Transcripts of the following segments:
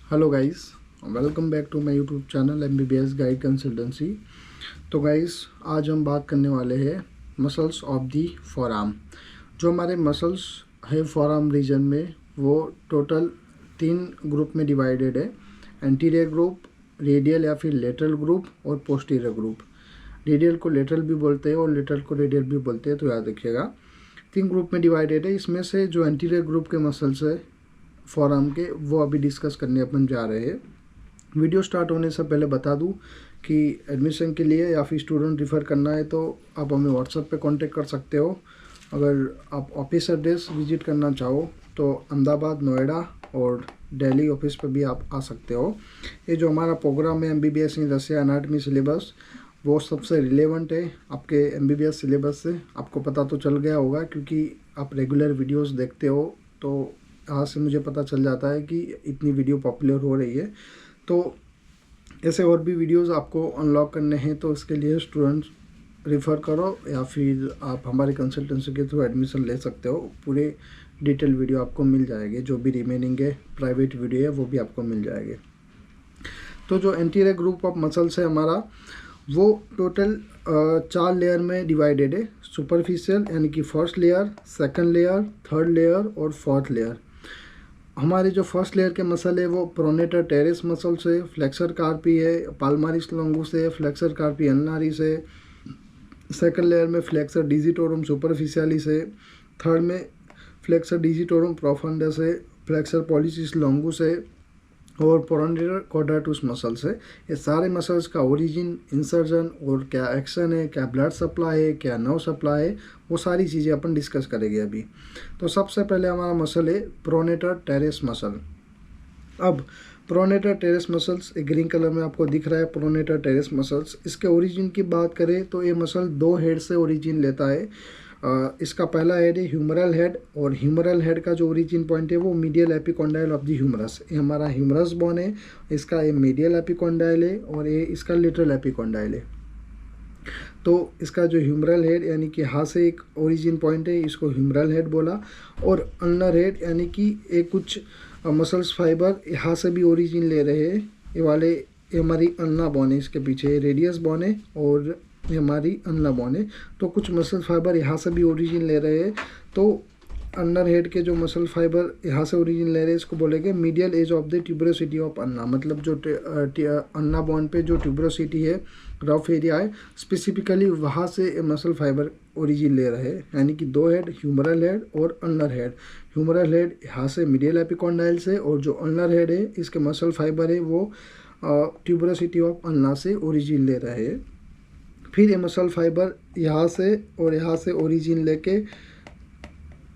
Hello guys, welcome back to my YouTube channel MBBS guide consultancy. तो guys, आज हम बात करने वाले हैं मसल्स ऑफ दी फोरआर्म। जो हमारे मसल्स है फोरआर्म रीजन में, वो टोटल 3 ग्रुप में डिवाइडेड है। एंटीरियर ग्रुप, रेडियल या फिर लेटरल ग्रुप और पोस्टीरियर ग्रुप। रेडियल को लेटरल भी बोलते हैं और लेटरल को रेडियल भी बोलते हैं, तो याद रखिएगा। 3 ग्रुप में डिवाइडेड है। इसमें से जो एंटीरियर ग्रुप के मसल्स है फोरआर्म के, वो अभी डिस्कस करने अपन जा रहे हैं। वीडियो स्टार्ट होने से पहले बता दूं कि एडमिशन के लिए या फिर स्टूडेंट रिफ़र करना है तो आप हमें व्हाट्सएप पे कांटेक्ट कर सकते हो। अगर आप ऑफिस एड्रेस विजिट करना चाहो तो अहमदाबाद, नोएडा और दिल्ली ऑफिस पे भी आप आ सकते हो। ये जो हमारा प्रोग्राम है MBBS इन रसिया एनाटमी सिलेबस, वो सबसे रिलेवेंट है आपके MBBS सिलेबस से। आपको पता तो चल गया होगा क्योंकि आप रेगुलर वीडियोस देखते हो, तो यहाँ से मुझे पता चल जाता है कि इतनी वीडियो पॉपुलर हो रही है। तो ऐसे और भी वीडियोस आपको अनलॉक करने हैं, तो इसके लिए स्टूडेंट्स रिफ़र करो या फिर आप हमारे कंसल्टेंसी के थ्रू एडमिशन ले सकते हो। पूरे डिटेल वीडियो आपको मिल जाएंगे। जो भी रिमेनिंग है प्राइवेट वीडियो है वो भी आपको मिल जाएंगे। तो जो एंटीरियर ग्रुप ऑफ मसल्स है हमारा, वो टोटल 4 लेयर में डिवाइडेड है। सुपरफिशियल यानी कि first layer, second layer, third layer और फोर्थ लेयर। हमारे जो फर्स्ट लेयर के मसल है वो प्रोनेटर टेरेस मसल्स है, फ्लेक्सर कार्पी है, पाल्मारिस लॉन्गुस है, फ्लेक्सर कार्पी अल्नारिस है। सेकंड लेयर में फ्लेक्सर डिजिटोरम सुपरफिशियलिस है। थर्ड में फ्लेक्सर डिजिटोरम प्रोफंडस है, फ्लेक्सर पॉलिसिस लॉन्गुस है और प्रोनेटर क्वाड्राटुस मसल्स है। ये सारे मसल्स का ओरिजिन, इंसर्जन और क्या एक्शन है, क्या ब्लड सप्लाई है, क्या नर्व सप्लाई है, वो सारी चीज़ें अपन डिस्कस करेंगे अभी। तो सबसे पहले हमारा मसल है प्रोनेटर टेरेस मसल। अब pronator terrace muscles green colour में आपको दिख रहा है। प्रोनेटर टेरेस मसल्स, इसके ओरिजिन की बात करें तो ये मसल 2 हेड से ओरिजिन लेता है। इसका पहला हेड है ह्यूमरल हेड, और ह्यूमरल हेड का जो ओरिजिन पॉइंट है वो medial epicondyle of the humerus. ये हमारा ह्यूमरस बोन है, इसका ये मीडियल एपिकॉन्डाइल है और ये इसका लेटरल एपिकॉन्डाइल है। तो इसका जो ह्यूमरल हेड यानी कि यहाँ से एक ओरिजिन पॉइंट है, इसको ह्यूमरल हेड बोला। और अल्नर हेड यानी कि एक कुछ मसल्स फाइबर यहाँ से भी ओरिजिन ले रहे हैं। ये वाले ये हमारी अल्ना बोन है, इसके पीछे रेडियस बोन है और ये हमारी अल्ना बोन है। तो कुछ मसल फाइबर यहाँ से भी ओरिजिन ले रहे हैं। तो अल्नर हेड के जो मसल फाइबर यहाँ से ओरिजिन ले रहे हैं, इसको बोलेंगे medial edge of the tuberosity of ulna. मतलब जो अल्ना बोन पे जो ट्यूबरोसिटी है, रफ एरिया है, स्पेसिफिकली वहाँ से मसल फाइबर ओरिजिन ले रहे हैं। यानी कि 2 हेड, ह्यूमरल हेड और अल्नर हेड। ह्यूमरल हेड यहाँ से मीडियल एपिकॉन्डाइल से, और जो अल्नर हेड है इसके मसल फाइबर है वो ट्यूबरोसिटी ऑफ अल्ना से ओरिजिन ले रहे हैं। फिर ये मसल फाइबर यहाँ से और यहाँ से ओरिजिन लेके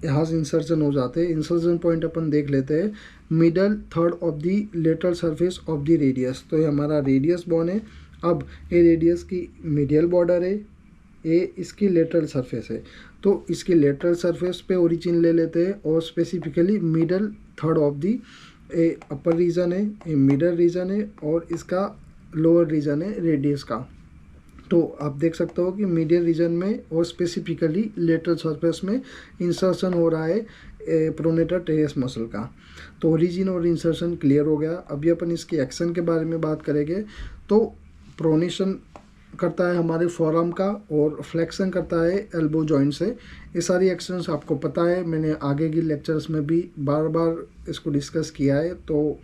यहाँ से इंसर्जन हो जाते हैं। इंसर्जन पॉइंट अपन देख लेते हैं, middle third of the lateral surface of the radius. तो ये हमारा रेडियस बोन है। अब ये रेडियस की मीडियल बॉर्डर है, ये इसकी लेटरल सरफेस है। तो इसकी लेटरल सरफेस पे ओरिजिन ले लेते हैं और specifically middle third of the upper region है, ये मिडल रीजन है और इसका लोअर रीजन है रेडियस का। तो आप देख सकते हो कि मीडियल रीजन में और स्पेसिफिकली लेटरल सरफेस में इंसर्शन हो रहा है प्रोनेटर टेरेस मसल का। तो ओरिजिन और इंसर्शन क्लियर हो गया। अभी अपन इसकी एक्शन के बारे में बात करेंगे। तो प्रोनेशन करता है हमारे फोरआर्म का और फ्लेक्शन करता है एल्बो जॉइंट से। ये सारी एक्शंस आपको पता है, मैंने आगे की लेक्चर्स में भी बार बार इसको डिस्कस किया है, तो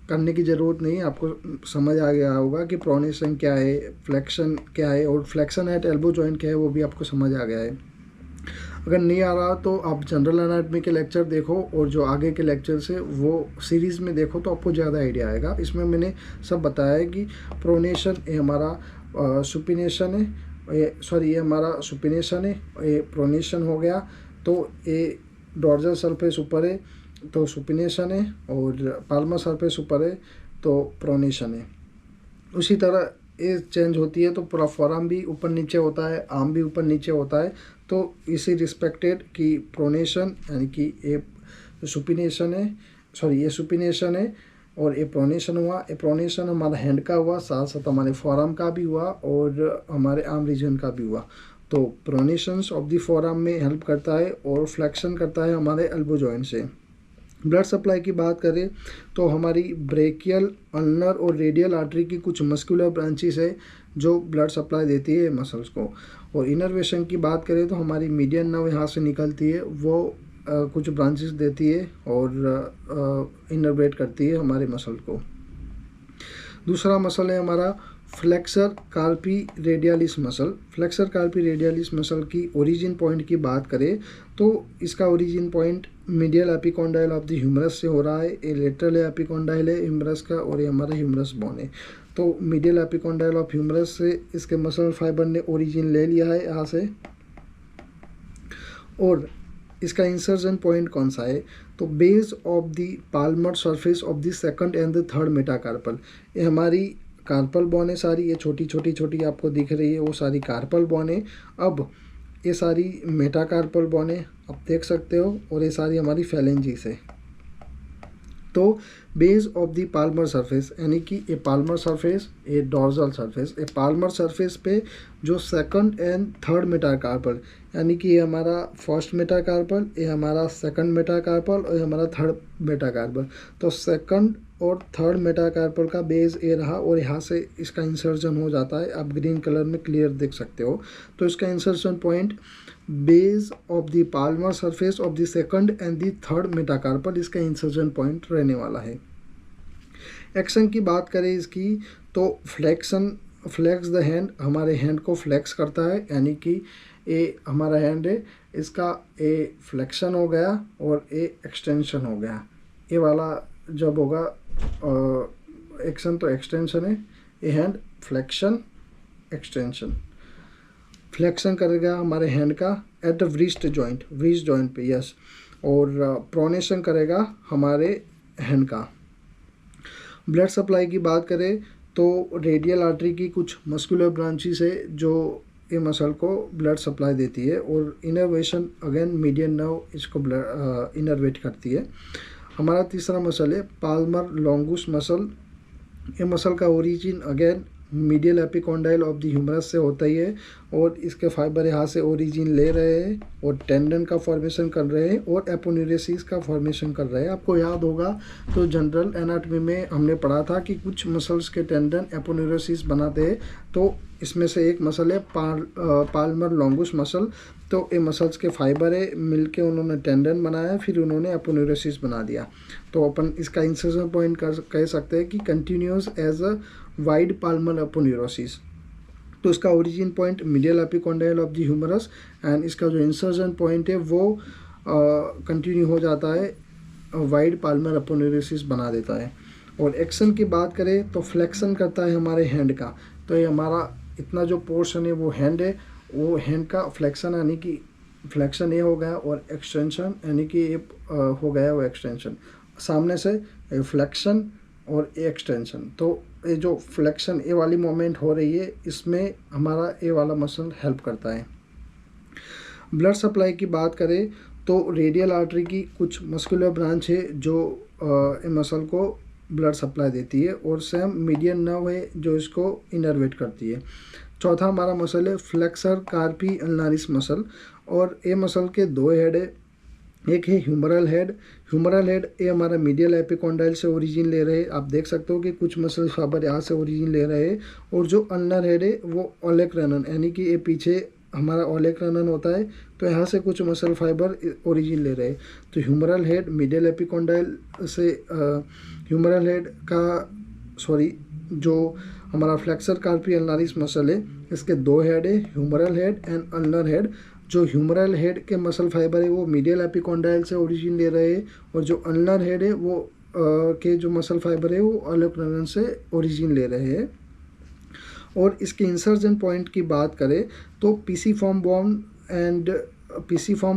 करने की ज़रूरत नहीं है। आपको समझ आ गया होगा कि प्रोनेशन क्या है, फ्लेक्शन क्या है और फ्लेक्शन एट एल्बो जॉइंट क्या है, वो भी आपको समझ आ गया है। अगर नहीं आ रहा तो आप जनरल एनाटमी के लेक्चर देखो और जो आगे के लेक्चर्स है वो सीरीज़ में देखो, तो आपको ज़्यादा आइडिया आएगा। इसमें मैंने सब बताया है कि प्रोनेशन ये हमारा सुपिनेशन है, ये हमारा सुपिनेशन है, ये प्रोनेशन हो गया। तो ये डॉर्जल सरफेस ऊपर है तो सुपिनेशन है, और पाल्मर सरफेस ऊपर है तो प्रोनेशन है। उसी तरह ये चेंज होती है, तो पूरा फोरआर्म भी ऊपर नीचे होता है, आर्म भी ऊपर नीचे होता है। तो इसी रिस्पेक्टेड कि प्रोनेशन यानी कि ये सुपिनेशन है, ये सुपिनेशन है और ये प्रोनेशन हुआ। ये प्रोनेशन हमारा हैंड का हुआ, साथ साथ हमारे फोरआर्म का भी हुआ और हमारे आर्म रीजन का भी हुआ। तो प्रोनेशंस ऑफ द फोरआर्म में हेल्प करता है और फ्लेक्शन करता है हमारे एल्बो जॉइंट से। ब्लड सप्लाई की बात करें तो हमारी ब्रेकियल, अल्नर और रेडियल आर्टरी की कुछ मस्कुलर ब्रांचेस है जो ब्लड सप्लाई देती है मसल्स को। और इनर्वेशन की बात करें तो हमारी मीडियन नर्व यहाँ से निकलती है, वो कुछ ब्रांचेस देती है और इनर्वेट करती है हमारे मसल को। दूसरा मसल है हमारा flexor carpi radialis muscle. Flexor carpi radialis muscle की ओरिजिन पॉइंट की बात करें तो इसका origin point medial epicondyle of the humerus से हो रहा है। ये लेटरल एपिकॉन्डाइल है ह्यूमरस का और ये हमारा ह्यूमरस बोन है। तो मीडियल एपिकॉन्डाइल ऑफ ह्यूमरस से इसके मसल फाइबर ने ओरिजिन ले लिया है यहाँ से। और इसका इंसर्जन पॉइंट कौन सा है तो base of the Palmer surface of the second and the third metacarpal. ये हमारी कार्पल बोन है सारी, ये छोटी छोटी छोटी आपको दिख रही है वो सारी कार्पल बोन है। अब ये सारी मेटाकार्पल बोन है आप देख सकते हो, और ये सारी हमारी फेलेंजीज है। तो base of the Palmer surface यानी कि ये पाल्मर सरफेस, ये डॉर्सल सरफेस, ये पाल्मर सरफेस पे जो सेकंड एंड थर्ड मेटाकार्पल यानी कि ये हमारा फर्स्ट मेटाकार्पल, ये हमारा सेकंड मेटाकार्पल और ये हमारा थर्ड मेटाकार्पल। तो सेकंड और थर्ड मेटाकार्पल का बेस ये रहा और यहाँ से इसका इंसर्जन हो जाता है। आप ग्रीन कलर में क्लियर देख सकते हो। तो इसका insertion point base of the Palmer surface of the second and the third metacarpal, इसका इंसर्जन पॉइंट रहने वाला है। एक्शन की बात करें इसकी तो फ्लेक्स द हैंड, हमारे हैंड को फ्लेक्स करता है यानी कि ये हमारा हैंड है, इसका ए फ्लेक्शन हो गया और ए एक्सटेंशन हो गया। ये वाला जब होगा एक्शन तो एक्सटेंशन है, ये हैंड फ्लेक्शन एक्सटेंशन। फ्लेक्शन करेगा हमारे हैंड का एट द व्रिस्ट जॉइंट पे, यस। और प्रोनेशन करेगा हमारे हैंड का। ब्लड सप्लाई की बात करें तो रेडियल आर्टरी की कुछ मस्कुलर ब्रांचेस है जो ये मसल को ब्लड सप्लाई देती है। और इनर्वेशन अगेन मीडियन नर्व इसको ब्लड इनर्वेट करती है। हमारा तीसरा मसल है पाल्मर लॉन्गुस मसल। ये मसल का origin again medial epicondyle of the humerus से होता ही है और इसके फाइबर यहाँ से ओरिजिन ले रहे हैं और टेंडन का फॉर्मेशन कर रहे हैं और एपोन्यूरोसिस का फॉर्मेशन कर रहे हैं। आपको याद होगा तो जनरल एनाटॉमी में हमने पढ़ा था कि कुछ मसल्स के टेंडन एपोन्यूरोसिस बनाते हैं। तो इसमें से एक मसल है पाल्मर लॉन्गुस मसल। तो ये मसल्स के फाइबर है मिलके उन्होंने टेंडन बनाया, फिर उन्होंने एपोन्यूरोसिस बना दिया। तो अपन इसका इंसर्जन पॉइंट कह सकते हैं कि continuous as a wide palmar aponeurosis. तो इसका origin point medial epicondyle of the humerus and इसका जो इंसर्जन पॉइंट है वो कंटिन्यू हो जाता है, वाइड पाल्मर एपोन्यूरोसिस बना देता है। और एक्शन की बात करें तो फ्लेक्शन करता है हमारे हैंड का। तो ये हमारा इतना जो पोर्शन है वो हैंड है, वो हैंड का फ्लेक्शन यानी कि फ्लेक्शन ये हो गया और एक्सटेंशन यानी कि ये हो गया वो एक्सटेंशन। सामने से फ्लेक्शन और ए एक्सटेंशन। तो ये जो फ्लेक्शन ए वाली मोमेंट हो रही है इसमें हमारा ए वाला मसल हेल्प करता है। ब्लड सप्लाई की बात करें तो रेडियल आर्टरी की कुछ मस्कुलर ब्रांच है जो मसल को ब्लड सप्लाई देती है और सेम मीडियन नर्व है जो इसको इनर्वेट करती है। चौथा हमारा मसल है फ्लेक्सर कार्पी अल्नारिस मसल। और ये मसल के दो हेड है, एक है ह्यूमरल हेड ये हमारा मीडियल एपिकॉन्डाइल से ओरिजिन ले रहे हैं। आप देख सकते हो कि कुछ मसल फाइबर यहाँ से ओरिजिन ले रहे हैं। और जो अल्नर हेड है वो ओलेक्रैनन यानी कि ये पीछे हमारा ओलेक्रैनन होता है, तो यहाँ से कुछ मसल फाइबर ओरिजिन ले रहे हैं। तो ह्यूमरल हेड मीडियल एपिकॉन्डाइल से ह्यूमरल हेड का जो हमारा फ्लेक्सर कार्पी अल्नारिस मसल है इसके दो हेड है, humeral head and ulnar head. जो ह्यूमरल हेड के मसल फाइबर है वो मीडियल एपिकॉन्डाइल से ओरिजिन ले रहे हैं और जो अल्नर हेड है वो के जो मसल फाइबर है वो ओलेक्रैनन से ओरिजिन ले रहे हैं। और इसके इंसर्जन पॉइंट की बात करें तो pisiform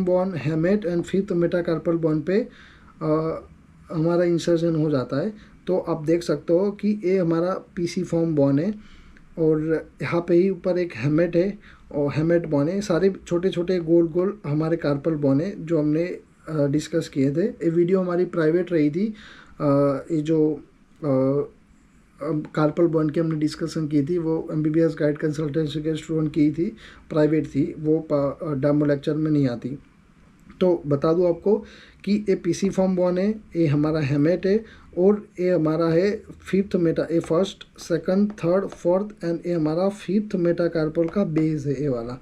bone hamate and fifth metacarpal bone पे हमारा इंसर्जन हो जाता है। तो आप देख सकते हो कि ये हमारा पीसीफॉर्म बोन है और यहाँ पे ही ऊपर एक हेमेट है और हेमेट बोन है। सारे छोटे छोटे गोल गोल हमारे कार्पल बोन है जो हमने डिस्कस किए थे। ये वीडियो हमारी प्राइवेट रही थी। ये जो कार्पल बोन की हमने डिस्कशन की थी वो MBBS गाइड कंसल्टेंसी के स्टूडेंट की थी, प्राइवेट थी, वो डेमो लेक्चर में नहीं आती। तो बता दूं आपको कि ये पीसी फॉर्म बोन है, ये हमारा हेमेट है, और ये हमारा है फिफ्थ मेटा, ये first second third fourth and ये हमारा फिफ्थ मेटाकार्पल का बेस है ये वाला।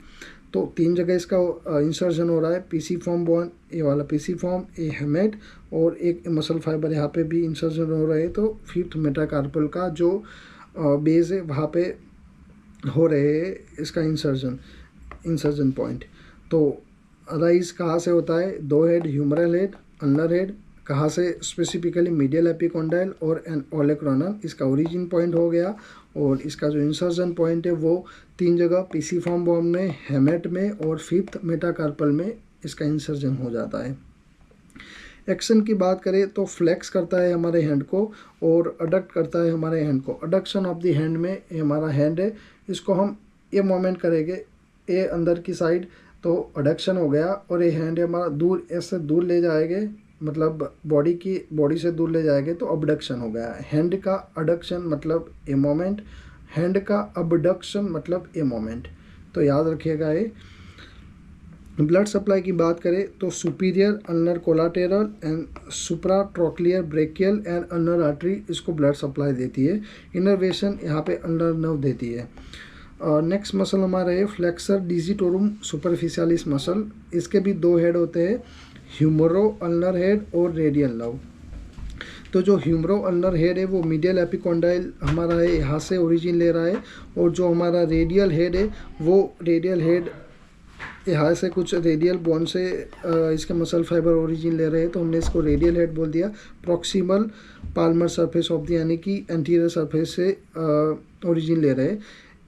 तो 3 जगह इसका इंसर्शन हो रहा है, पीसी फॉर्म बोन, ये वाला पीसी फॉर्म, ये हेमेट, और एक मसल फाइबर यहाँ पे भी इंसर्शन हो रहे हैं। तो फिफ्थ मेटाकार्पल का जो बेस है वहाँ पे हो रहे हैं इसका इंसर्जन पॉइंट। तो राइज कहाँ से होता है, 2 head, humeral head, ulnar head, कहाँ से स्पेसिफिकली मीडियल एपिकोंडाइल और एन ओलेक्रोनल, इसका ओरिजिन पॉइंट हो गया। और इसका जो इंसर्जन पॉइंट है वो 3 जगह, पीसी फॉर्म बोन में, हेमेट में और फिफ्थ मेटाकार्पल में इसका इंसर्जन हो जाता है। एक्शन की बात करें तो फ्लेक्स करता है हमारे हैंड को और अडक्ट करता है हमारे हैंड को। अडक्शन ऑफ द हैंड में ये हमारा हैंड है, इसको हम ये मोमेंट करेंगे ये अंदर की साइड, तो अडक्शन हो गया। और ये हैंड हमारा दूर, ऐसे दूर ले जाएंगे, मतलब बॉडी से दूर ले जाएंगे तो अबडक्शन हो गया। हैंड का अडक्शन मतलब ए मोमेंट, हैंड का अबडक्शन मतलब ए मोमेंट। तो याद रखिएगा ये। ब्लड सप्लाई की बात करें तो superior ulnar collateral and supratrochlear brachial and ulnar artery इसको ब्लड सप्लाई देती है। इनर्वेशन यहाँ पे अल्नर नर्व देती है। नेक्स्ट मसल हमारा है फ्लेक्सर डिजिटोरुम सुपरफिशियलिस मसल। इसके भी 2 हेड होते हैं, ह्यूमरो अल्नर हेड और रेडियल नर्व। तो जो ह्यूमरो अल्नर हेड है वो मीडियल एपिकोंडाइल हमारा है, यहाँ से ओरिजिन ले रहा है। और जो हमारा रेडियल हेड है वो रेडियल हेड यहाँ से कुछ रेडियल बोन से इसके मसल फाइबर ओरिजिन ले रहे हैं, तो हमने इसको रेडियल हेड बोल दिया। Proximal Palmer surface of the, यानी कि एंटीरियर सरफेस से ओरिजिन ले रहे हैं।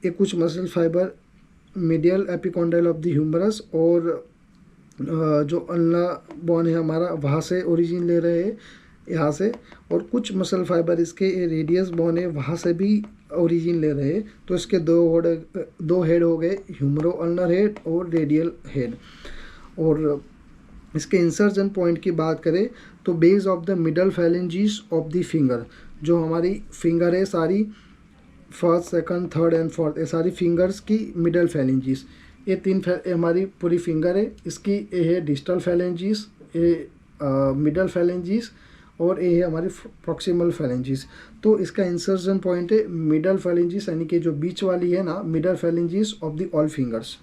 ये कुछ muscle fibre medial epicondyle of the humerus और जो अल्नर बोन है हमारा वहाँ से ओरिजिन ले रहे हैं, यहाँ से। और कुछ मसल फाइबर इसके रेडियस बोन है वहाँ से भी ओरिजिन ले रहे हैं। तो इसके 2 हेड हो गए, ह्यूमरो अल्नर हेड और रेडियल हेड। और इसके इंसर्जन पॉइंट की बात करें तो base of the middle phalanges of the finger, जो हमारी फिंगर है सारी, first second third and fourth, ये सारी फिंगर्स की मिडल फैलेंजीज, ये 3 हमारी पूरी फिंगर है, इसकी ये है डिस्टल फैलेंजीज, ये मिडल फैलेंजीज और ये है हमारी प्रॉक्सिमल फैलेंजीज। तो इसका इंसर्जन पॉइंट है मिडल फैलेंजीज, यानी कि जो बीच वाली है ना, middle phalanges of the all fingers.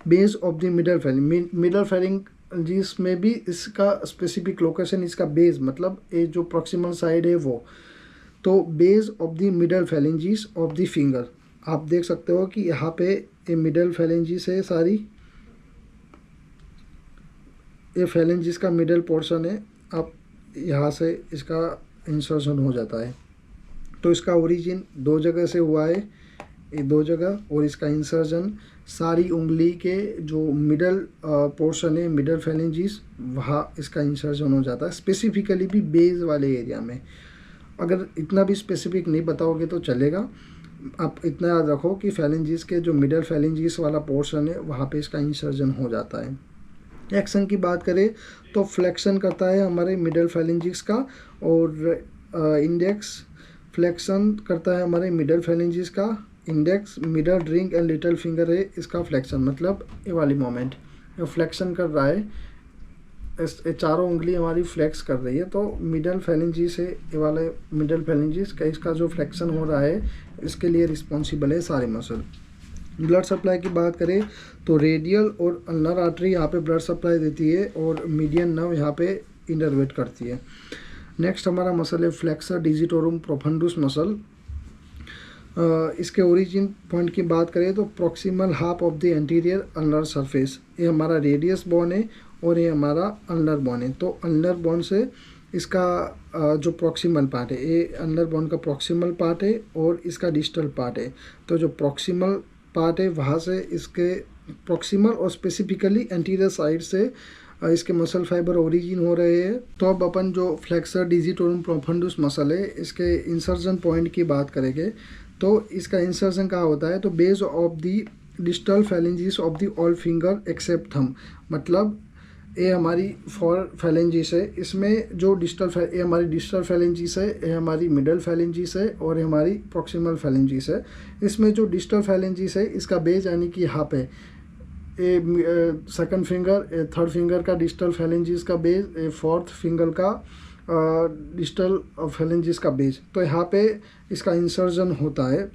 Base of the middle phalanges में भी इसका स्पेसिफिक लोकेशन, इसका बेस मतलब ये जो प्रॉक्सिमल साइड है वो। तो base of the middle phalanges of the finger, आप देख सकते हो कि यहाँ पे ये मिडल फैलेंजीज है सारी, ये फैलेंजीज का मिडल पोर्शन है। अब यहाँ से इसका इंसर्शन हो जाता है। तो इसका ओरिजिन 2 जगह से हुआ है, ये 2 जगह, और इसका इंसर्जन सारी उंगली के जो मिडल पोर्शन है, मिडल फैलेंजीज, वहाँ इसका इंसर्जन हो जाता है, स्पेसिफिकली भी बेस वाले एरिया में। अगर इतना भी स्पेसिफिक नहीं बताओगे तो चलेगा, आप इतना याद रखो कि फैलेंजीज के जो मिडल फैलेंजीज वाला पोर्शन है वहाँ पे इसका इंसर्जन हो जाता है। एक्शन की बात करें तो फ्लेक्शन करता है हमारे मिडल फैलेंजीज का, और इंडेक्स फ्लेक्शन करता है हमारे मिडल फैलेंजीज का। Index, middle ring and little finger है इसका फ्लेक्शन, मतलब ये वाली मोमेंट फ्लेक्शन कर रहा है, इस चारों उंगली हमारी फ्लेक्स कर रही है। तो मिडल फैलेंजीज है ये वाले मिडल फैलेंजीज का, इसका जो फ्लेक्शन हो रहा है इसके लिए रिस्पॉन्सिबल है सारे मसल। ब्लड सप्लाई की बात करें तो रेडियल और अल्नर आर्टरी यहाँ पे ब्लड सप्लाई देती है और मीडियन नर्व यहाँ पे इनर्वेट करती है। नेक्स्ट हमारा मसल है फ्लेक्सर डिजिटोरुम प्रोफंडुस मसल। इसके ओरिजिन पॉइंट की बात करें तो proximal half of the anterior ulnar surface, ये हमारा रेडियस बोन है और ये हमारा अल्नर बोन है। तो अल्नर बोन से इसका जो प्रॉक्सिमल पार्ट है, ये अल्नर बोन का प्रॉक्सिमल पार्ट है और इसका डिस्टल पार्ट है। तो जो प्रॉक्सिमल पार्ट है वहाँ से इसके प्रॉक्सिमल और स्पेसिफिकली एंटीरियर साइड से इसके मसल फाइबर ओरिजिन हो रहे हैं। तो अब अपन जो फ्लेक्सर डिजिटोरुम प्रोफंडुस मसल है इसके इंसर्जन पॉइंट की बात करेंगे तो इसका इंसर्जन कहाँ होता है, तो base of the distal phalanges of the all finger except thumb, मतलब ये हमारी 4 फैलेंजीज है, इसमें जो ये हमारी डिस्टल फैलेंजीज है, ये हमारी मिडल फैलेंजीज है और ये हमारी प्रॉक्सिमल फैलेंजीज है। इसमें जो डिस्टल फैलेंजीज है इसका बेस यानी कि यहाँ पे सेकंड फिंगर, थर्ड फिंगर का डिस्टल फेलेंजिस का बेस, फोर्थ फिंगर का डिस्टल फेलेंजिस का बेस। तो यहाँ पे इसका इंसर्जन होता है।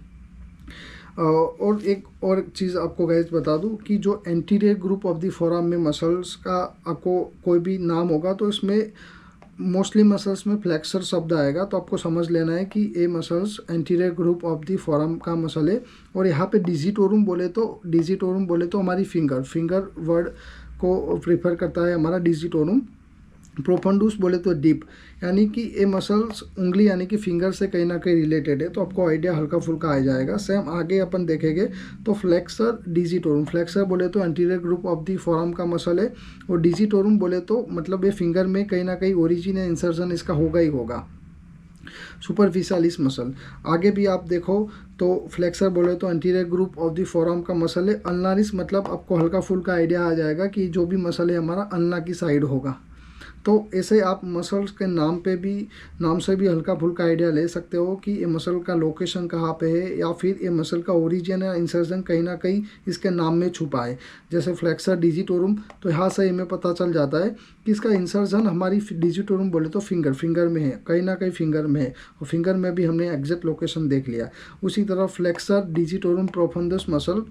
और एक और चीज़ आपको गाइस बता दूं कि जो anterior group of the forearm में मसल्स का आपको कोई भी नाम होगा तो इसमें मोस्टली मसल्स में फ्लेक्सर शब्द आएगा, तो आपको समझ लेना है कि ये muscles anterior group of the forearm का मसल है। और यहाँ पे डिजिटोरम बोले तो हमारी फिंगर वर्ड को प्रेफर करता है हमारा डिजिटोरम। प्रोफंडूस बोले तो डीप, यानी कि ये मसल्स उंगली यानी कि फिंगर से कहीं ना कहीं रिलेटेड है, तो आपको आइडिया हल्का फुल्का आ जाएगा। सेम आगे अपन देखेंगे तो फ्लेक्सर डिजिटोरम, फ्लेक्सर बोले तो anterior group of the forearm का मसल है, और डिजिटोरम बोले तो मतलब ये फिंगर में कहीं ना कहीं ओरिजिन या इंसर्जन इसका होगा ही होगा। सुपरफिशियलिस मसल, आगे भी आप देखो तो फ्लेक्सर बोले तो anterior group of the forearm का मसल है। अल्नारिस मतलब आपको हल्का फुल्का आइडिया आ जाएगा कि जो भी मसल है हमारा अल्ना की साइड होगा। तो ऐसे आप मसल्स के नाम से भी हल्का फुल्का आइडिया ले सकते हो कि ये मसल का लोकेशन कहाँ पे है, या फिर ये मसल का ओरिजिन या इंसर्जन कहीं ना कहीं इसके नाम में छुपा है। जैसे फ्लेक्सर डिजिटोरम, तो यहाँ से हमें पता चल जाता है कि इसका इंसर्जन हमारी डिजिटोरम बोले तो फिंगर में है, कहीं ना कहीं फिंगर में है, और फिंगर में भी हमने एग्जैक्ट लोकेशन देख लिया। उसी तरह flexor digitorum profundis muscle,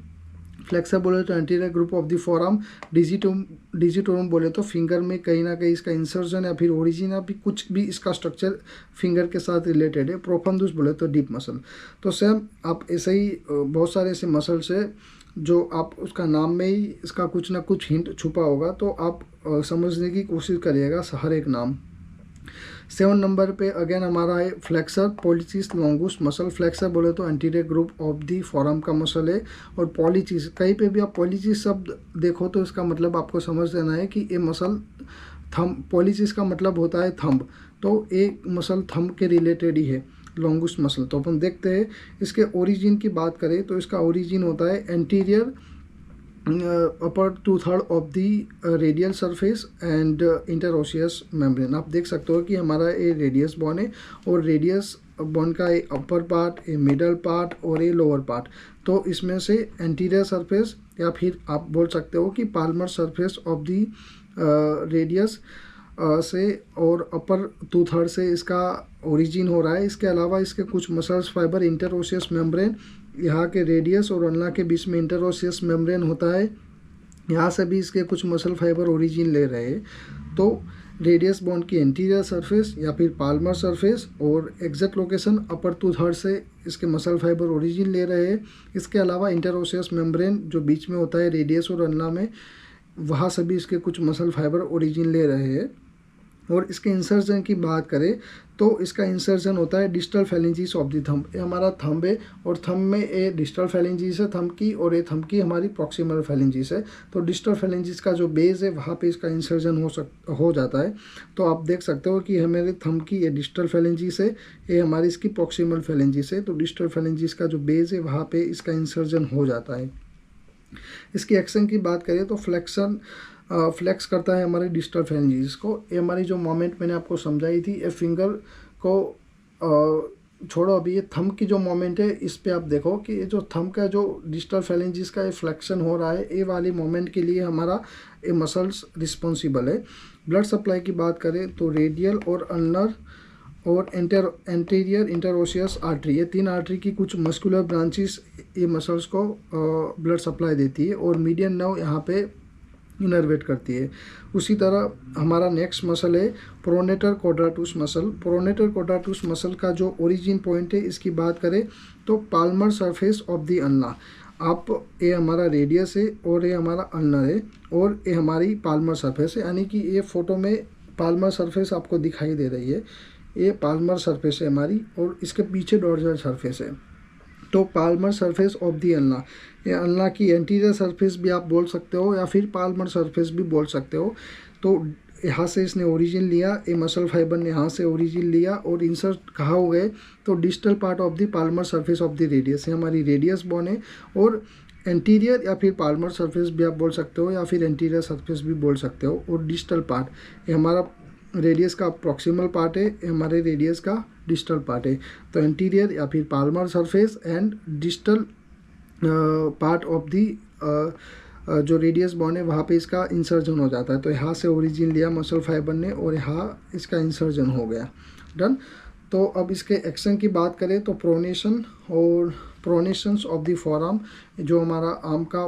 flexor बोले तो anterior group of the forearm, digitorum बोले तो फिंगर में कहीं ना कहीं इसका इंसर्जन या फिर ओरिजिन या फिर कुछ भी इसका स्ट्रक्चर फिंगर के साथ रिलेटेड है। प्रोफंडस बोले तो डीप मसल। तो सेम आप ऐसे ही बहुत सारे ऐसे मसल्स है जो आप उसका नाम में ही इसका कुछ ना कुछ हिंट छुपा होगा, तो आप समझने की कोशिश करिएगा हर एक नाम। 7 नंबर पे अगेन हमारा है फ्लेक्सर पॉलीचिस लॉन्गुस मसल। फ्लेक्सर बोले तो anterior group of the forearm का मसल है, और पॉलीचिस, कहीं पे भी आप पॉलीचिस शब्द देखो तो इसका मतलब आपको समझ लेना है कि ये मसल थंब, पॉलीचिस का मतलब होता है थंब, तो एक मसल थंब के रिलेटेड ही है लॉन्गुस मसल। तो अपन देखते हैं इसके ओरिजिन की बात करें तो इसका ओरिजिन होता है anterior upper 2/3 of the radial surface and interosseous membrane. आप देख सकते हो कि हमारा ये रेडियस बोन है, और रेडियस बोन का ये अपर पार्ट, ये मिडल पार्ट और ये लोअर पार्ट। तो इसमें से एंटीरियर सरफेस या फिर आप बोल सकते हो कि Palmer surface of the radius से और अपर 2/3 से इसका ओरिजिन हो रहा है। इसके अलावा इसके कुछ मसल्स फाइबर इंटरओशियस मेम्ब्रेन, यहाँ के रेडियस और अल्ना के बीच में इंटरओशियस मेम्ब्रेन होता है, यहाँ से भी इसके कुछ मसल फाइबर ओरिजिन ले रहे हैं। तो रेडियस बोन की एंटीरियर सरफेस या फिर पाल्मर सरफेस और एग्जैक्ट लोकेशन अपर 2/3 से इसके मसल फाइबर ओरिजिन ले रहे हैं। इसके अलावा इंटरओशियस मेम्ब्रेन जो बीच में होता है रेडियस और अल्ना में, वहाँ से भी इसके कुछ मसल फाइबर ओरिजिन ले रहे हैं। और इसके इंसर्जन की बात करें तो इसका इंसर्जन होता है distal phalanges of the thumb. ये हमारा थंब है, और थंब में ये डिस्टल फेलेंजिस है थंब की, और ये थंब की हमारी प्रॉक्सिमल फेलेंजिस है। तो डिस्टल फेलेंजिस का जो बेस है वहाँ पे इसका इंसर्जन हो जाता है। तो आप देख सकते हो कि हमारे थंब की ये डिस्टल फेलेंजिस है, ये हमारी इसकी प्रॉक्सिमल फेलेंजिस है। तो डिस्टल फेलेंजिस का जो बेस है वहाँ पे इसका इंसर्जन हो जाता है। इसकी एक्शन की बात करें तो फ्लेक्स करता है हमारे डिस्टल फेलेंजिस को। ये हमारी जो मोमेंट मैंने आपको समझाई थी, ये फिंगर को छोड़ो, अभी ये थंब की जो मोमेंट है इस पे आप देखो कि ये जो थंब का जो डिस्टल फेलेंजिस का ये फ्लेक्शन हो रहा है, ये वाली मोमेंट के लिए हमारा ये मसल्स रिस्पॉन्सिबल है। ब्लड सप्लाई की बात करें तो रेडियल और अल्नर और एंटीरियर इंटरओशियस आर्टरी, ये 3 आर्टरी की कुछ मस्कुलर ब्रांचेस ये मसल्स को ब्लड सप्लाई देती है, और मीडियन नर्व यहाँ पे इनर्वेट करती है। उसी तरह हमारा नेक्स्ट मसल है प्रोनेटर क्वाड्राटस मसल। प्रोनेटर क्वाड्राटस मसल का जो ओरिजिन पॉइंट है इसकी बात करें तो Palmer surface of the ulna. आप ये हमारा रेडियस है और ये हमारा अल्नर है, और ये हमारी पाल्मर सरफेस है, यानी कि ये फोटो में पाल्मर सरफेस आपको दिखाई दे रही है, ये पाल्मर सरफेस है हमारी, और इसके पीछे डॉर्सल सरफेस है। तो Palmer surface of the ulna, ये अल्ना की एंटीरियर सरफेस भी आप बोल सकते हो या फिर पाल्मर सरफेस भी बोल सकते हो। तो यहाँ से इसने ओरिजिन लिया, ये मसल फाइबर ने यहाँ से ओरिजिन लिया और इंसर्ट कहाँ हो गए तो distal part of the Palmer surface of the radius, है हमारी रेडियस बोन है। और एंटीरियर या फिर पाल्मर सरफेस भी आप बोल सकते हो या फिर एंटीरियर सरफेस भी बोल सकते हो। और डिस्टल पार्ट ये हमारा रेडियस का प्रॉक्सिमल पार्ट है, हमारे रेडियस का डिस्टल पार्ट है। तो एंटीरियर या फिर Palmer surface and distal part of the जो रेडियस बोन है वहाँ पे इसका इंसर्जन हो जाता है। तो यहाँ से ओरिजिन लिया मसल फाइबर ने और यहाँ इसका इंसर्जन हो गया। डन। तो अब इसके एक्शन की बात करें तो प्रोनेशन और प्रोनेशंस ऑफ द फोरआर्म, जो हमारा आर्म का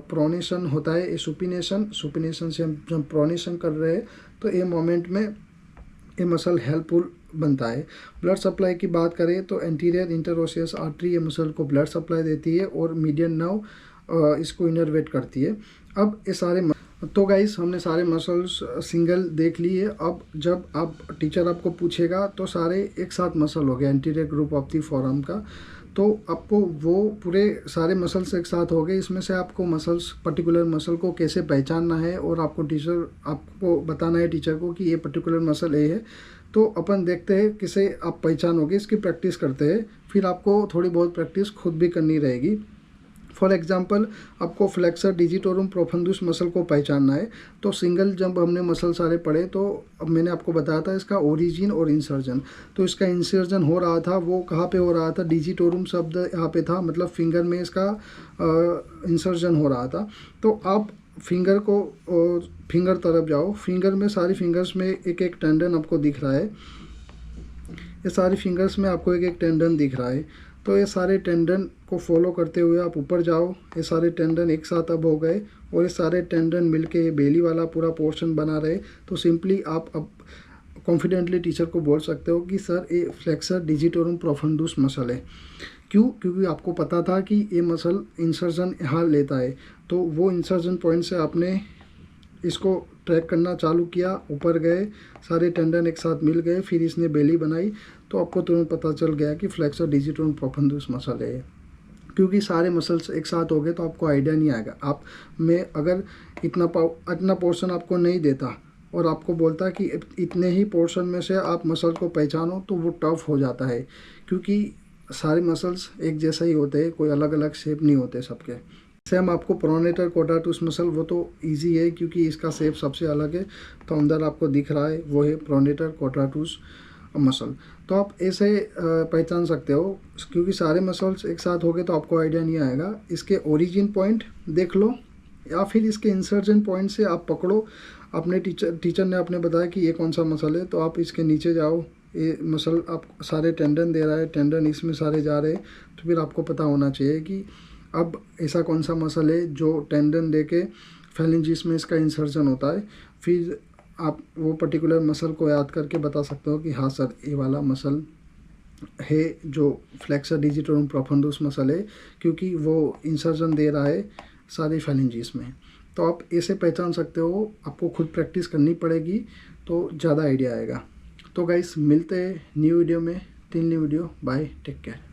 प्रोनेशन होता है, ये सुपिनेशन से हम जब प्रोनेशन कर रहे हैं तो ये मोमेंट में ये मसल हेल्पफुल बनता है। ब्लड सप्लाई की बात करें तो एंटीरियर इंटरओसियस आर्टरी ये मसल को ब्लड सप्लाई देती है और मीडियन नर्व इसको इनर्वेट करती है। अब ये सारे तो गाइस हमने सारे मसल्स सिंगल देख लिए। अब जब आप टीचर आपको पूछेगा तो सारे एक साथ मसल हो गया anterior group of the forearm का, तो आपको वो पूरे सारे मसल्स एक साथ हो गए। इसमें से आपको मसल्स पर्टिकुलर मसल को कैसे पहचानना है और आपको बताना है टीचर को कि ये पर्टिकुलर मसल ए है। तो अपन देखते हैं किसे आप पहचानोगे, इसकी प्रैक्टिस करते हैं। फिर आपको थोड़ी बहुत प्रैक्टिस खुद भी करनी रहेगी। फॉर एग्जांपल आपको फ्लेक्सर डिजिटोरम प्रोफंडुस मसल को पहचानना है। तो सिंगल जब हमने मसल सारे पढ़े तो अब मैंने आपको बताया था इसका ओरिजिन और इंसर्जन। तो इसका इंसर्जन हो रहा था वो कहाँ पे हो रहा था, डिजिटोरम शब्द यहाँ पे था, मतलब फिंगर में इसका इंसर्जन हो रहा था। तो आप फिंगर तरफ जाओ। फिंगर में सारी फिंगर्स में एक एक टेंडन आपको दिख रहा है। ये सारी फिंगर्स में आपको एक एक टेंडन दिख रहा है। तो ये सारे टेंडन को फॉलो करते हुए आप ऊपर जाओ। ये सारे टेंडन एक साथ अब हो गए और ये सारे टेंडन मिलके ये बेली वाला पूरा पोर्शन बना रहे। तो सिंपली आप अब कॉन्फिडेंटली टीचर को बोल सकते हो कि सर ये फ्लेक्सर डिजिटोरम प्रोफंडुस मसल है। क्यों? क्योंकि आपको पता था कि ये मसल इंसर्जन यहाँ लेता है। तो वो इंसर्जन पॉइंट से आपने इसको ट्रैक करना चालू किया, ऊपर गए, सारे टेंडन एक साथ मिल गए, फिर इसने बेली बनाई। तो आपको तुरंत पता चल गया कि फ्लेक्सर डिजिटोरम प्रोफंडुस मसल है। क्योंकि सारे मसल्स एक साथ हो गए तो आपको आइडिया नहीं आएगा। मैं अगर इतना पोर्शन आपको नहीं देता और आपको बोलता कि इतने ही पोर्शन में से आप मसल को पहचानो, तो वो टफ हो जाता है। क्योंकि सारे मसल्स एक जैसा ही होते हैं, कोई अलग अलग शेप नहीं होते सबके। सेम आपको प्रोनेटर कोडाटुस मसल, वो तो इजी है क्योंकि इसका शेप सबसे अलग है। तो अंदर आपको दिख रहा है वो है प्रोनेटर कोडाटुस मसल। तो आप ऐसे पहचान सकते हो। क्योंकि सारे मसल्स एक साथ हो गए तो आपको आइडिया नहीं आएगा। इसके ओरिजिन पॉइंट देख लो या फिर इसके इंसर्जन पॉइंट से आप पकड़ो। अपने टीचर ने आपने बताया कि ये कौन सा मसल है, तो आप इसके नीचे जाओ। ये मसल आप सारे टेंडन दे रहा है, टेंडन इसमें सारे जा रहे हैं। तो फिर आपको पता होना चाहिए कि अब ऐसा कौन सा मसल है जो टेंडन दे के फैलेंजिस में इसका इंसर्जन होता है। फिर आप वो पर्टिकुलर मसल को याद करके बता सकते हो कि हाँ सर ये वाला मसल है जो फ्लेक्सर डिजिटोरम प्रोफंडुस मसल है, क्योंकि वो इंसर्जन दे रहा है सारी फैलेंजिस में। तो आप ऐसे पहचान सकते हो। आपको खुद प्रैक्टिस करनी पड़ेगी तो ज़्यादा आइडिया आएगा। तो गाइस मिलते हैं न्यू वीडियो में, 3 new video. Bye, take care.